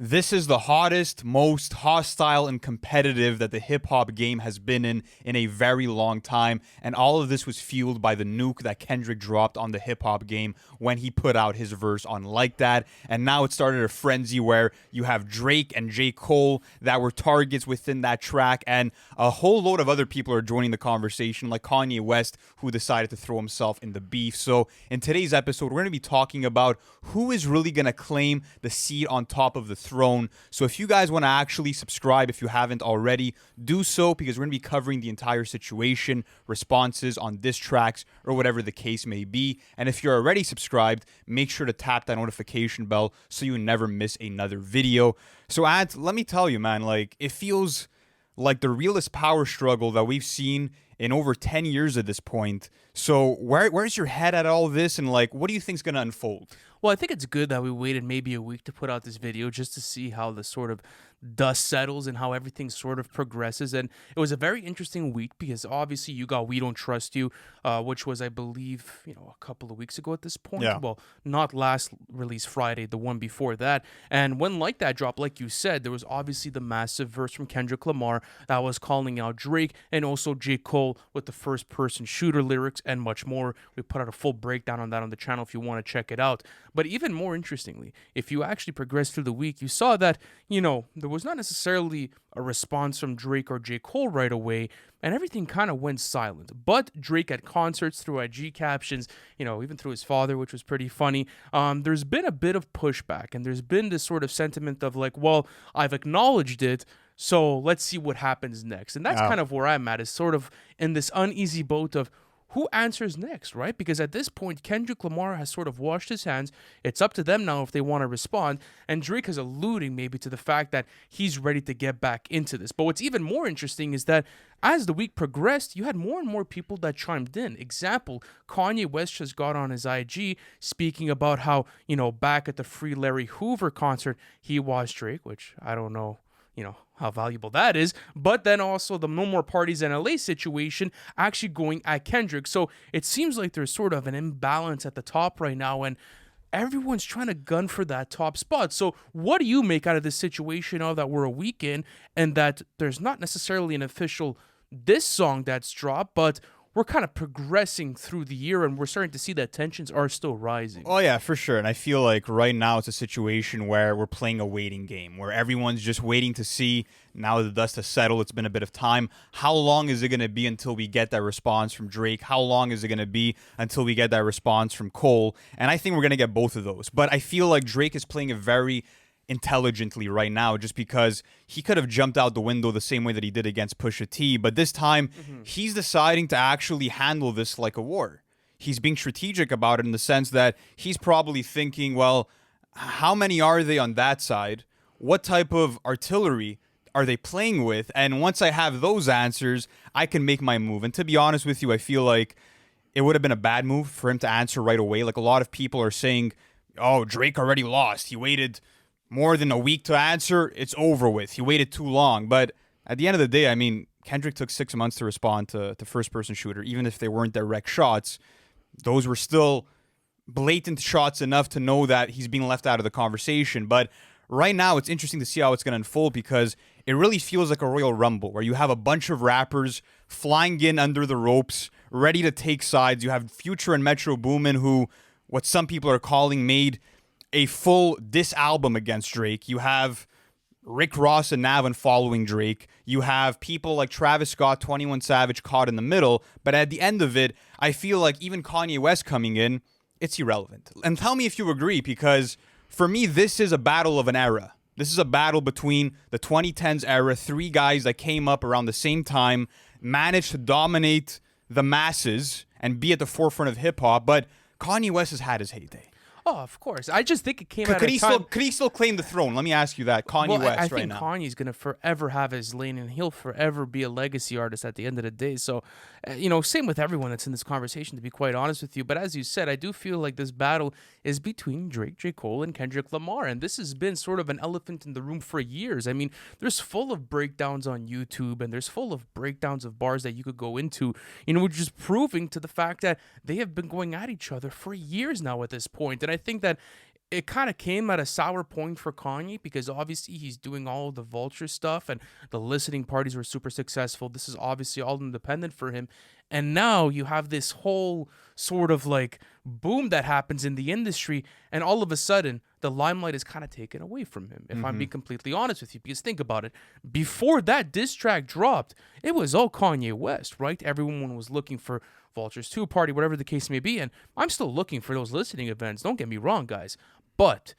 This is the hottest, most hostile and competitive that the hip hop game has been in a very long time. And all of this was fueled by the nuke that Kendrick dropped on the hip hop game when he put out his verse on Like That. And now it started a frenzy where you have Drake and J. Cole that were targets within that track. And a whole load of other people are joining the conversation, like Kanye West, who decided to throw himself in the beef. So in today's episode, we're going to be talking about who is really going to claim the seat on top of the throne. So if you guys want to actually subscribe, if you haven't already, do so, because we're going to be covering the entire situation, responses on diss tracks, or whatever the case may be. And if you're already subscribed, make sure to tap that notification bell so you never miss another video. So Ant, let me tell you, man, like, it feels like the realest power struggle that we've seen in over 10 years at this point. So where's your head at all this, and like, what do you think's going to unfold? Well, I think it's good that we waited maybe a week to put out this video just to see how the sort of dust settles and how everything sort of progresses. And it was a very interesting week because obviously you got We Don't Trust You, which was, I believe, a couple of weeks ago at this point. Yeah. Well, not last release Friday, the one before that. And when Like That dropped, like you said, there was obviously the massive verse from Kendrick Lamar that was calling out Drake, and also J. Cole with the first person shooter lyrics and much more. We put out a full breakdown on that on the channel if you want to check it out. But even more interestingly, if you actually progress through the week, you saw that, there was not necessarily a response from Drake or J. Cole right away, and everything kind of went silent. But Drake at concerts, through IG captions, even through his father, which was pretty funny, there's been a bit of pushback, and there's been this sort of sentiment of like, well, I've acknowledged it, so let's see what happens next. And that's kind of where I'm at, is sort of in this uneasy boat of who answers next, right? Because at this point, Kendrick Lamar has sort of washed his hands. It's up to them now if they want to respond. And Drake is alluding maybe to the fact that he's ready to get back into this. But what's even more interesting is that as the week progressed, you had more and more people that chimed in. Example, Kanye West just got on his IG speaking about how, back at the Free Larry Hoover concert, he was Drake, which I don't know, how valuable that is, but then also the No More Parties in LA situation actually going at Kendrick. So it seems like there's sort of an imbalance at the top right now, and everyone's trying to gun for that top spot. So what do you make out of this situation now that we're a week in and that there's not necessarily an official diss song that's dropped, but we're kind of progressing through the year and we're starting to see that tensions are still rising? Oh, yeah, for sure. And I feel like right now it's a situation where we're playing a waiting game, where everyone's just waiting to see, now that the dust has settled, it's been a bit of time, how long is it going to be until we get that response from Drake? How long is it going to be until we get that response from Cole? And I think we're going to get both of those. But I feel like Drake is playing a very intelligently right now, just because he could have jumped out the window the same way that he did against Pusha T, but this time he's deciding to actually handle this like a war. He's being strategic about it in the sense that he's probably thinking, well, how many are they on that side? What type of artillery are they playing with? And once I have those answers, I can make my move. And to be honest with you, I feel like it would have been a bad move for him to answer right away. Like, a lot of people are saying, oh, Drake already lost. He waited more than a week to answer. It's over with. He waited too long. But at the end of the day, I mean, Kendrick took 6 months to respond to first-person shooter. Even if they weren't direct shots, those were still blatant shots enough to know that he's being left out of the conversation. But right now, it's interesting to see how it's going to unfold, because it really feels like a Royal Rumble where you have a bunch of rappers flying in under the ropes, ready to take sides. You have Future and Metro Boomin, who, what some people are calling, made a full diss album against Drake. You have Rick Ross and Navin following Drake. You have people like Travis Scott, 21 Savage caught in the middle. But at the end of it, I feel like even Kanye West coming in, it's irrelevant. And tell me if you agree, because for me, this is a battle of an era. This is a battle between the 2010s era, three guys that came up around the same time, managed to dominate the masses and be at the forefront of hip-hop. But Kanye West has had his heyday. Oh, of course. I just think it came at Could a he time. could he still claim the throne? Let me ask you that. Kanye Well, West I right think now. Kanye's gonna forever have his lane, and he'll forever be a legacy artist at the end of the day. So, same with everyone that's in this conversation, to be quite honest with you. But as you said, I do feel like this battle is between Drake, J. Cole, and Kendrick Lamar, and this has been sort of an elephant in the room for years. I mean, there's full of breakdowns on YouTube, and there's full of breakdowns of bars that you could go into, which is proving to the fact that they have been going at each other for years now at this point. And I think that it kind of came at a sour point for Kanye because obviously he's doing all of the vulture stuff and the listening parties were super successful. This is obviously all independent for him. And now you have this whole sort of like boom that happens in the industry. And all of a sudden, the limelight is kind of taken away from him, if I'm being completely honest with you. Because think about it. Before that diss track dropped, it was all Kanye West, right? Everyone was looking for Vultures 2 Party, whatever the case may be. And I'm still looking for those listening events. Don't get me wrong, guys. But,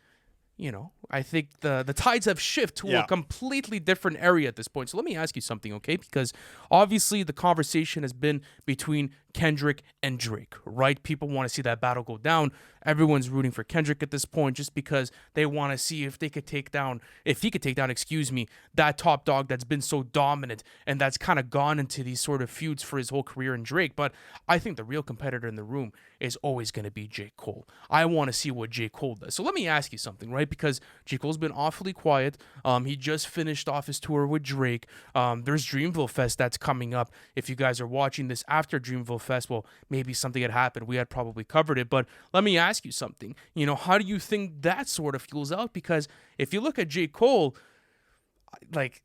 I think the tides have shifted to a completely different area at this point. So let me ask you something, okay? Because obviously the conversation has been between Kendrick and Drake, right? People want to see that battle go down. Everyone's rooting for Kendrick at this point just because they want to see if he could take down, that top dog that's been so dominant and that's kind of gone into these sort of feuds for his whole career in Drake. But I think the real competitor in the room is always going to be J. Cole. I want to see what J. Cole does. So let me ask you something, right? Because J. Cole's been awfully quiet. He just finished off his tour with Drake. There's Dreamville Fest that's coming up. If you guys are watching this after Dreamville Fest, well, maybe something had happened. We had probably covered it. But let me ask you something. How do you think that sort of fuels out? Because if you look at J. Cole, like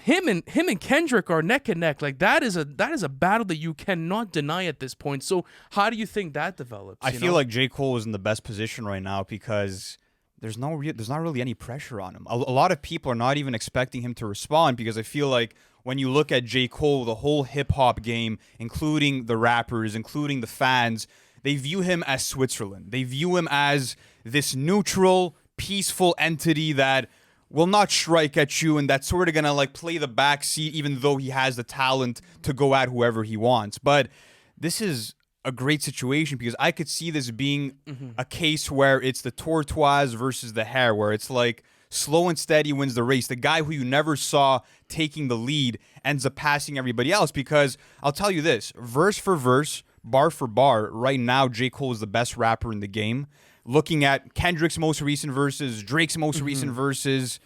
him and Kendrick are neck and neck. Like that is a battle that you cannot deny at this point. So how do you think that develops? I feel like J. Cole is in the best position right now because there's not really any pressure on him. A lot of people are not even expecting him to respond because I feel like when you look at J. Cole, the whole hip hop game, including the rappers, including the fans, they view him as Switzerland. They view him as this neutral, peaceful entity that will not strike at you and that's sort of gonna like play the backseat even though he has the talent to go at whoever he wants. But this is a great situation because I could see this being a case where it's the tortoise versus the hare, where it's like slow and steady wins the race. The guy who you never saw taking the lead ends up passing everybody else because I'll tell you this, verse for verse, bar for bar, right now J. Cole is the best rapper in the game. Looking at Kendrick's most recent verses, Drake's most recent verses,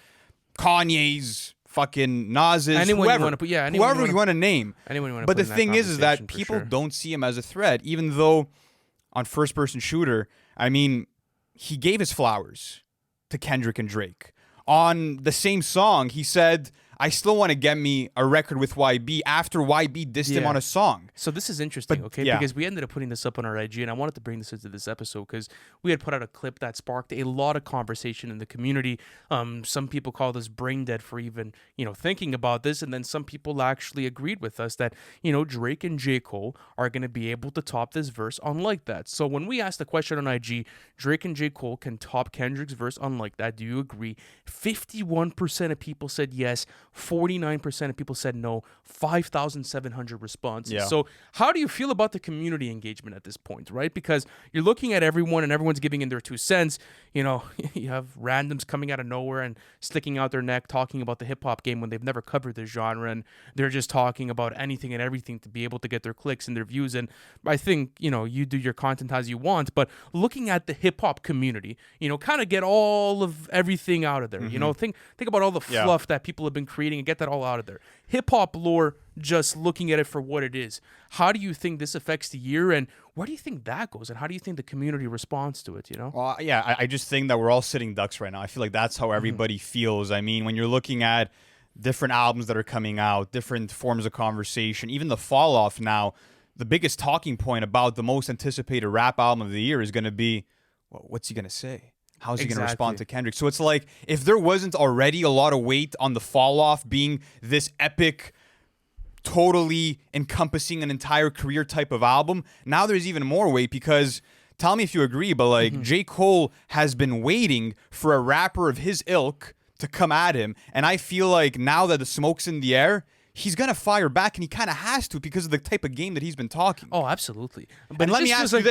Kanye's, fucking Nas's, whoever you want to name. But the thing is that people don't see him as a threat, even though on first-person shooter, I mean, he gave his flowers to Kendrick and Drake. On the same song, he said, I still want to get me a record with YB after YB dissed him on a song. So this is interesting, because we ended up putting this up on our IG, and I wanted to bring this into this episode because we had put out a clip that sparked a lot of conversation in the community. Some people call this brain dead for even, thinking about this, and then some people actually agreed with us that, Drake and J. Cole are going to be able to top this verse unlike that. So when we asked the question on IG, Drake and J. Cole can top Kendrick's verse unlike that, do you agree? 51% of people said yes. 49% of people said no, 5,700 responses. Yeah. So how do you feel about the community engagement at this point, right? Because you're looking at everyone and everyone's giving in their 2 cents. You have randoms coming out of nowhere and sticking out their neck talking about the hip hop game when they've never covered this genre, and they're just talking about anything and everything to be able to get their clicks and their views. And I think, you do your content as you want, but looking at the hip hop community, kind of get all of everything out of there. Think about all the fluff that people have been creating and get that all out of there. Hip hop lore, just looking at it for what it is. How do you think this affects the year, and where do you think that goes, and how do you think the community responds to it? Well, yeah, I just think that we're all sitting ducks right now. I feel like that's how everybody feels. I mean, when you're looking at different albums that are coming out, different forms of conversation, even the fall off now, the biggest talking point about the most anticipated rap album of the year is going to be, well, what's he going to say? How's he going to respond to Kendrick? So it's like, if there wasn't already a lot of weight on the fall off being this epic, totally encompassing an entire career type of album, now there's even more weight because, tell me if you agree, but like J. Cole has been waiting for a rapper of his ilk to come at him. And I feel like now that the smoke's in the air, he's going to fire back, and he kind of has to because of the type of game that he's been talking. Oh, absolutely. But let me ask you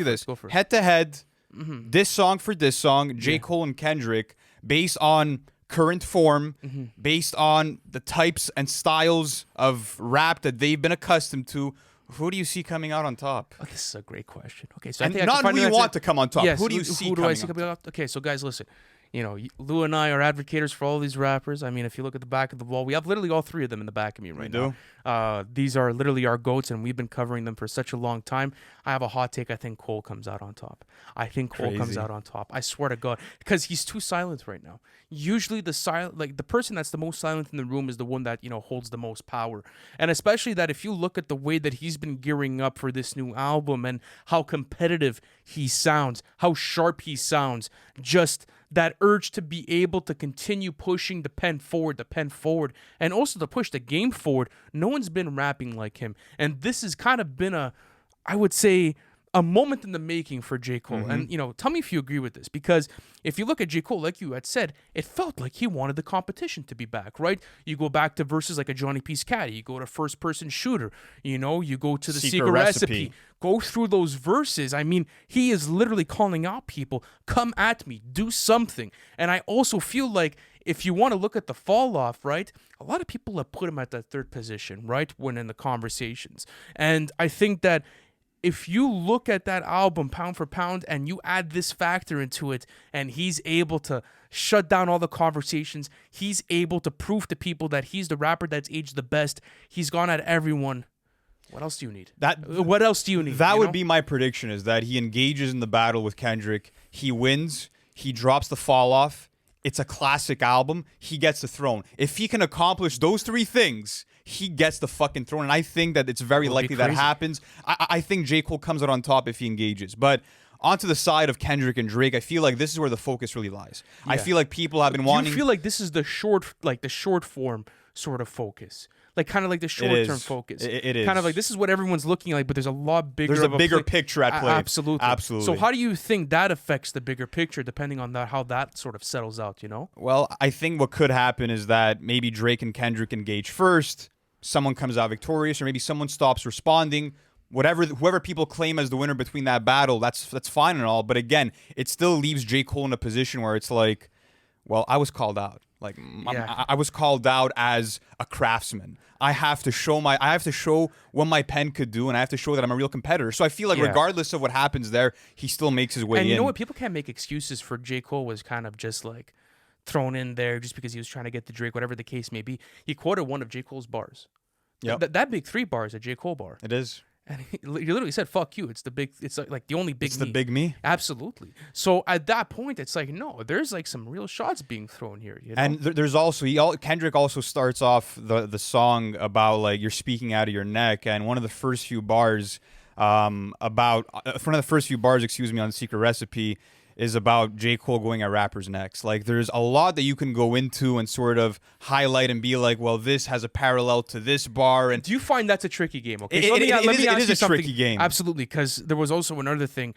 this. Head to head, this song for this song, J. Cole and Kendrick, based on current form, based on the types and styles of rap that they've been accustomed to, who do you see coming out on top? Oh, this is a great question. Okay, so and not who you want to come on top. Yes, who do you see who do coming I see coming out? Okay, so guys, listen. Lou and I are advocates for all these rappers. I mean, if you look at the back of the wall, we have literally all three of them in the back of me right now. These are literally our goats, and we've been covering them for such a long time. I have a hot take. I think Cole comes out on top. I swear to God, because he's too silent right now. Usually, the person that's the most silent in the room is the one that holds the most power, and especially that if you look at the way that he's been gearing up for this new album and how competitive he sounds, how sharp he sounds, just that urge to be able to continue pushing the pen forward, and also to push the game forward. No one's been rapping like him. And this has kind of been I would say, a moment in the making for J. Cole. And, tell me if you agree with this. Because if you look at J. Cole, like you had said, it felt like he wanted the competition to be back, right? You go back to verses like a Johnny P's Caddy. You go to First Person Shooter. You go to the Secret Recipe. Go through those verses. I mean, he is literally calling out people, come at me, do something. And I also feel like if you want to look at the fall off, right, a lot of people have put him at that third position, right, when in the conversations. And I think that if you look at that album pound for pound and you add this factor into it, and he's able to shut down all the conversations, he's able to prove to people that he's the rapper that's aged the best, he's gone at everyone. What else do you need? What else do you need? That would be my prediction, is that he engages in the battle with Kendrick, he wins, he drops the fall off, it's a classic album, he gets the throne. If he can accomplish those three things, he gets the fucking throne. And I think that it's very likely that happens. I think J. Cole comes out on top if he engages. But onto the side of Kendrick and Drake, I feel like this is where the focus really lies. Yeah. I feel like people have been wanting... You feel like this is the short form sort of focus. Like kind of like the short-term focus. It is. Kind of like this is what everyone's looking like, but there's a lot bigger. There's a bigger picture at play. Absolutely. So how do you think that affects the bigger picture, depending on how that sort of settles out, Well, I think what could happen is that maybe Drake and Kendrick engage first, someone comes out victorious, or maybe someone stops responding. Whoever people claim as the winner between that battle, that's fine and all. But again, it still leaves J. Cole in a position where it's like, well, I was called out. Like I was called out as a craftsman. I have to show what my pen could do, and I have to show that I'm a real competitor. So I feel like regardless of what happens there, he still makes his way in. And you know what? People can't make excuses for J. Cole was kind of just like thrown in there just because he was trying to get the Drake, whatever the case may be. He quoted one of J. Cole's bars. Yeah, that big 3 bar is a J. Cole bar. It is. And he literally said, "Fuck you." It's like the only big. It's the big me. Absolutely. So at that point, it's like no, there's like some real shots being thrown here. And there's also Kendrick also starts off the song about like you're speaking out of your neck, and one of the first few bars on the Secret Recipe is about J. Cole going at rappers' necks. Like, there's a lot that you can go into and sort of highlight and be like, well, this has a parallel to this bar. And do you find that's a tricky game? Okay, it is a tricky game. Absolutely, because there was also another thing.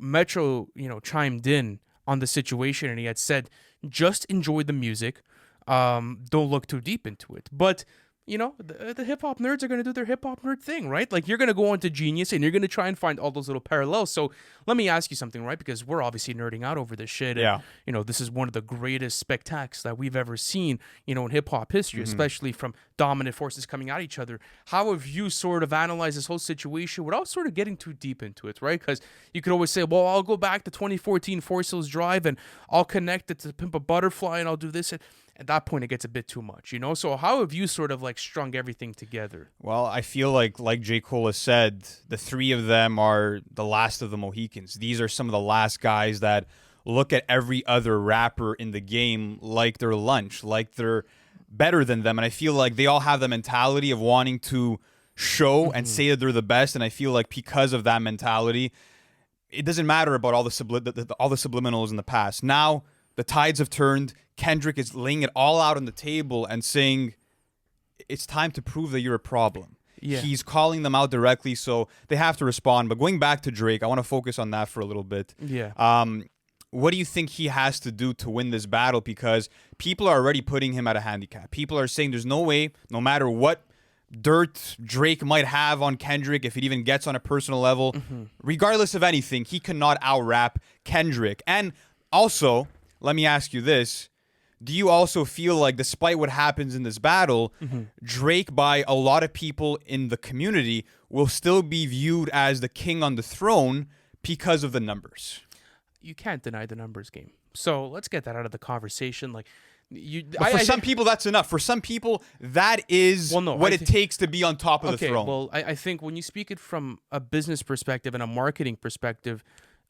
Metro, chimed in on the situation, and he had said, just enjoy the music. Don't look too deep into it. But the hip-hop nerds are going to do their hip-hop nerd thing, right? Like, you're going to go into Genius and you're going to try and find all those little parallels. So let me ask you something, right? Because we're obviously nerding out over this shit. Yeah. And, this is one of the greatest spectacles that we've ever seen, in hip-hop history, especially from dominant forces coming at each other. How have you sort of analyzed this whole situation without sort of getting too deep into it, right? Because you could always say, well, I'll go back to 2014 Forest Hills Drive and I'll connect it to Pimp a Butterfly and I'll do this. At that point, it gets a bit too much, So how have you sort of like strung everything together? Well, I feel like J. Cole has said, the three of them are the last of the Mohicans. These are some of the last guys that look at every other rapper in the game like they're lunch, like they're better than them. And I feel like they all have the mentality of wanting to show and say that they're the best. And I feel like because of that mentality, it doesn't matter about all the subliminals in the past. Now, the tides have turned. Kendrick is laying it all out on the table and saying, it's time to prove that you're a problem. Yeah. He's calling them out directly, so they have to respond. But going back to Drake, I want to focus on that for a little bit. Yeah. What do you think he has to do to win this battle? Because people are already putting him at a handicap. People are saying there's no way, no matter what dirt Drake might have on Kendrick, if it even gets on a personal level, regardless of anything, he cannot out-rap Kendrick. And also, let me ask you this. Do you also feel like despite what happens in this battle, Drake, by a lot of people in the community, will still be viewed as the king on the throne because of the numbers? You can't deny the numbers game. So let's get that out of the conversation. Like, But for some people, that's enough. For some people, that is Well, no, what it takes to be on top of the okay, throne. well, I think when you speak it from a business perspective and a marketing perspective,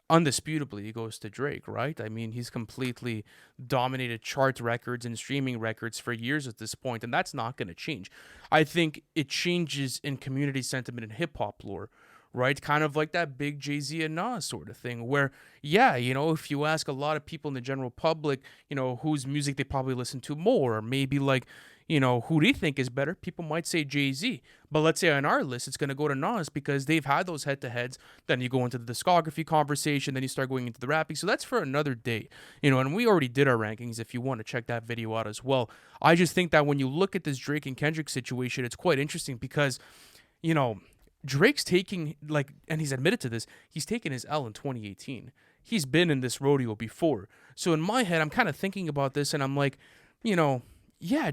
undisputably, it goes to Drake, right? I mean, he's completely dominated chart records and streaming records for years at this point, and that's not going to change. I think it changes in community sentiment and hip hop lore, right? Kind of like that big Jay-Z and Nas sort of thing, where, yeah, if you ask a lot of people in the general public, whose music they probably listen to more, or maybe like, who do you think is better? People might say Jay-Z. But let's say on our list, it's going to go to Nas because they've had those head-to-heads. Then you go into the discography conversation. Then you start going into the rapping. So that's for another day. And we already did our rankings if you want to check that video out as well. I just think that when you look at this Drake and Kendrick situation, it's quite interesting because, Drake's taking, like, and he's admitted to this, he's taken his L in 2018. He's been in this rodeo before. So in my head, I'm kind of thinking about this and I'm like, yeah,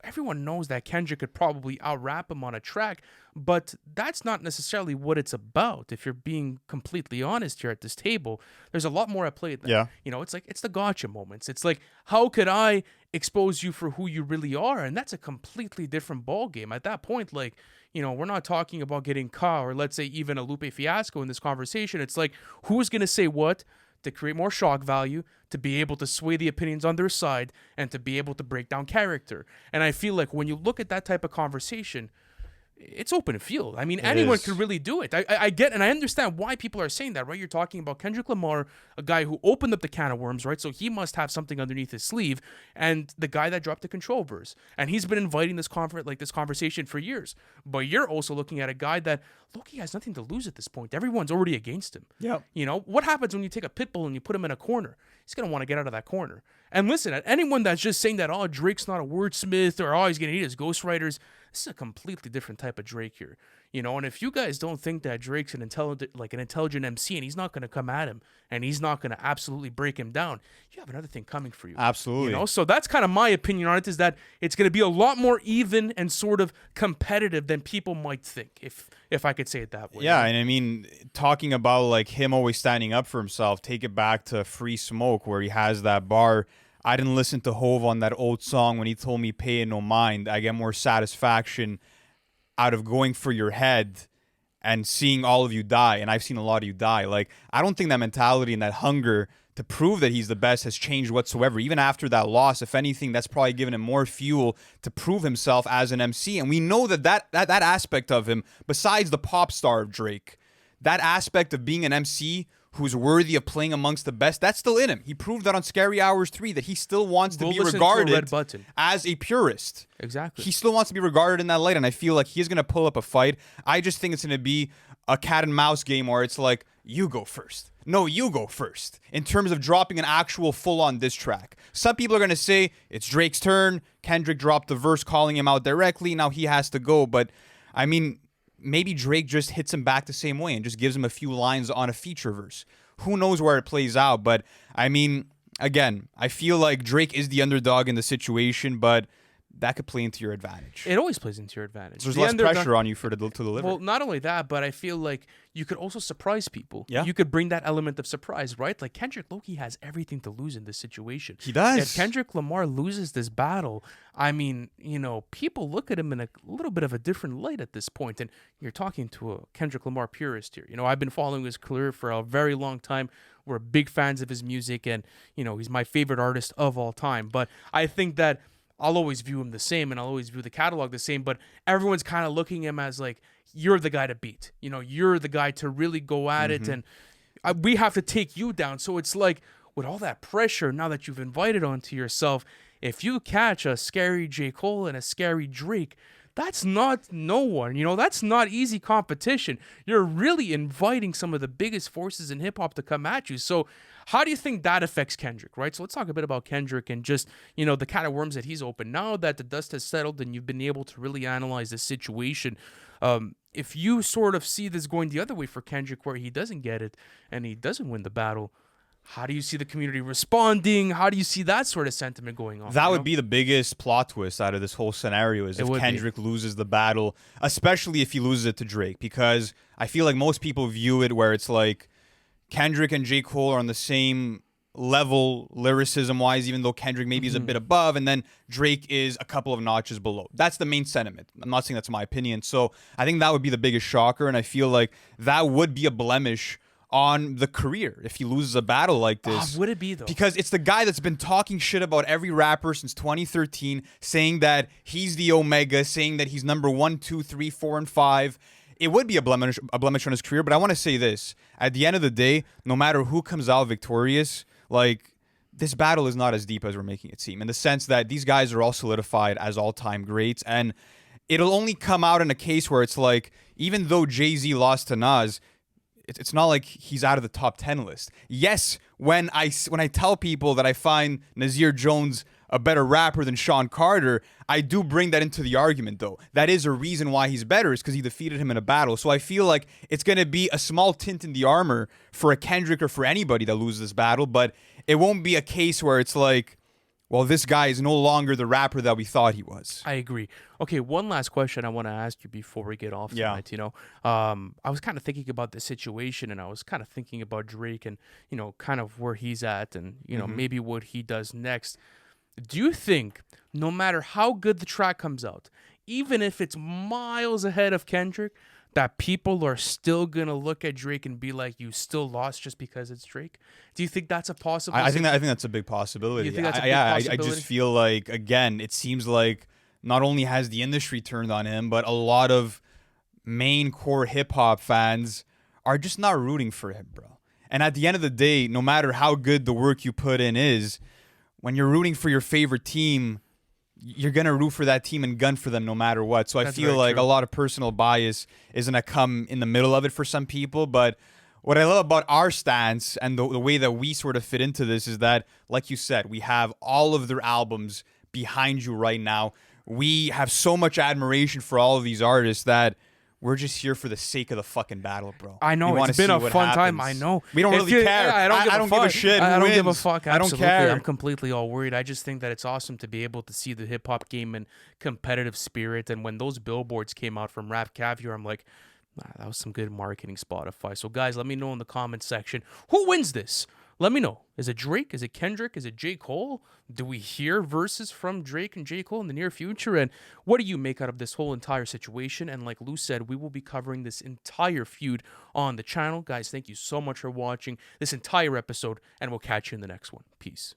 everyone knows that Kendrick could probably out-rap him on a track, but that's not necessarily what it's about. If you're being completely honest here at this table, there's a lot more at play than that. Yeah. It's the gotcha moments. It's like, how could I expose you for who you really are? And that's a completely different ball game. At that point, like, we're not talking about getting Ka or let's say even a Lupe Fiasco in this conversation. It's like, who's going to say what to create more shock value, to be able to sway the opinions on their side, and to be able to break down character. And I feel like when you look at that type of conversation, it's open field. I mean, anyone can really do it. I get and I understand why people are saying that, right? You're talking about Kendrick Lamar, a guy who opened up the can of worms, right? So he must have something underneath his sleeve, and the guy that dropped the Control verse. And he's been inviting this conversation for years. But you're also looking at a guy that Loki has nothing to lose at this point. Everyone's already against him. Yeah. What happens when you take a pit bull and you put him in a corner? He's gonna want to get out of that corner. And listen, anyone that's just saying that, oh, Drake's not a wordsmith or oh, he's gonna need his ghostwriters, this is a completely different type of Drake here. And if you guys don't think that Drake's an intelligent MC and he's not gonna come at him and he's not gonna absolutely break him down, you have another thing coming for you. Absolutely. So that's kind of my opinion on it, is that it's gonna be a lot more even and sort of competitive than people might think, if I could say it that way. Yeah, and I mean, talking about like him always standing up for himself, take it back to Free Smoke where he has that bar. I didn't listen to Hove on that old song when he told me pay it no mind. I get more satisfaction out of going for your head and seeing all of you die. And I've seen a lot of you die. Like, I don't think that mentality and that hunger to prove that he's the best has changed whatsoever. Even after that loss, if anything, that's probably given him more fuel to prove himself as an MC. And we know that aspect of him, besides the pop star of Drake, that aspect of being an MC who's worthy of playing amongst the best, that's still in him. He proved that on Scary Hours 3 that he still wants to be regarded as a purist. Exactly. He still wants to be regarded in that light, and I feel like he's going to pull up a fight. I just think it's going to be a cat and mouse game where it's like, you go first. No, you go first. In terms of dropping an actual full-on diss track. Some people are going to say, it's Drake's turn. Kendrick dropped the verse calling him out directly. Now he has to go. But, I mean, maybe Drake just hits him back the same way and just gives him a few lines on a feature verse. Who knows where it plays out? But, I mean, again, I feel like Drake is the underdog in the situation, but that could play into your advantage. It always plays into your advantage. There's less pressure on you to deliver. Well, not only that, but I feel like you could also surprise people. Yeah. You could bring that element of surprise, right? Like Kendrick Loki has everything to lose in this situation. He does. If Kendrick Lamar loses this battle, I mean, people look at him in a little bit of a different light at this point. And you're talking to a Kendrick Lamar purist here. I've been following his career for a very long time. We're big fans of his music, and he's my favorite artist of all time. But I think that I'll always view him the same, and I'll always view the catalog the same, but everyone's kind of looking at him as like, you're the guy to beat. You're the guy to really go at it, and we have to take you down. So it's like, with all that pressure, now that you've invited onto yourself, if you catch a scary J. Cole and a scary Drake, that's not no one. That's not easy competition. You're really inviting some of the biggest forces in hip-hop to come at you. So how do you think that affects Kendrick, right? So let's talk a bit about Kendrick and just, the can of worms that he's opened. Now that the dust has settled and you've been able to really analyze the situation, if you sort of see this going the other way for Kendrick where he doesn't get it and he doesn't win the battle, how do you see the community responding? How do you see that sort of sentiment going on? That would be the biggest plot twist out of this whole scenario, is if Kendrick loses the battle, especially if he loses it to Drake, because I feel like most people view it where it's like Kendrick and J. Cole are on the same level lyricism wise, even though Kendrick maybe is a bit above, and then Drake is a couple of notches below. That's the main sentiment. I'm not saying that's my opinion. So I think that would be the biggest shocker, and I feel like that would be a blemish on the career if he loses a battle like this. Would it be though? Because it's the guy that's been talking shit about every rapper since 2013, saying that he's the Omega, saying that he's number 1, 2, 3, 4, and 5. It would be a blemish on his career, but I want to say this. At the end of the day, no matter who comes out victorious, like, this battle is not as deep as we're making it seem, in the sense that these guys are all solidified as all-time greats, and it'll only come out in a case where it's like, even though Jay-Z lost to Nas, it's not like he's out of the top 10 list. Yes, when I tell people that I find Nasir Jones a better rapper than Sean Carter, I do bring that into the argument, though. That is a reason why he's better, is because he defeated him in a battle. So I feel like it's going to be a small tint in the armor for a Kendrick or for anybody that loses this battle, but it won't be a case where it's like, well, this guy is no longer the rapper that we thought he was. I agree. Okay, one last question I want to ask you before we get off tonight. I was kind of thinking about the situation, and I was kind of thinking about Drake and, kind of where he's at and, maybe what he does next. Do you think no matter how good the track comes out, even if it's miles ahead of Kendrick, that people are still going to look at Drake and be like, you still lost just because it's Drake? Do you think that's a possibility? I think that's a big possibility. You think that's a big possibility? I just feel like, again, it seems like not only has the industry turned on him, but a lot of main core hip-hop fans are just not rooting for him, bro. And at the end of the day, no matter how good the work you put in is, when you're rooting for your favorite team, you're going to root for that team and gun for them no matter what. So I feel like a lot of personal bias is going to come in the middle of it for some people. But what I love about our stance and the way that we sort of fit into this is that, like you said, we have all of their albums behind you right now. We have so much admiration for all of these artists that we're just here for the sake of the fucking battle, bro. I know. It's been a fun time. I know. We don't really care. Yeah, I don't give a shit. I don't give a fuck. Absolutely. I don't care. I'm completely all worried. I just think that it's awesome to be able to see the hip-hop game in competitive spirit. And when those billboards came out from Rap Caviar, I'm like, that was some good marketing, Spotify. So, guys, let me know in the comments section, who wins this? Let me know. Is it Drake? Is it Kendrick? Is it J. Cole? Do we hear verses from Drake and J. Cole in the near future? And what do you make out of this whole entire situation? And like Lou said, we will be covering this entire feud on the channel. Guys, thank you so much for watching this entire episode, and we'll catch you in the next one. Peace.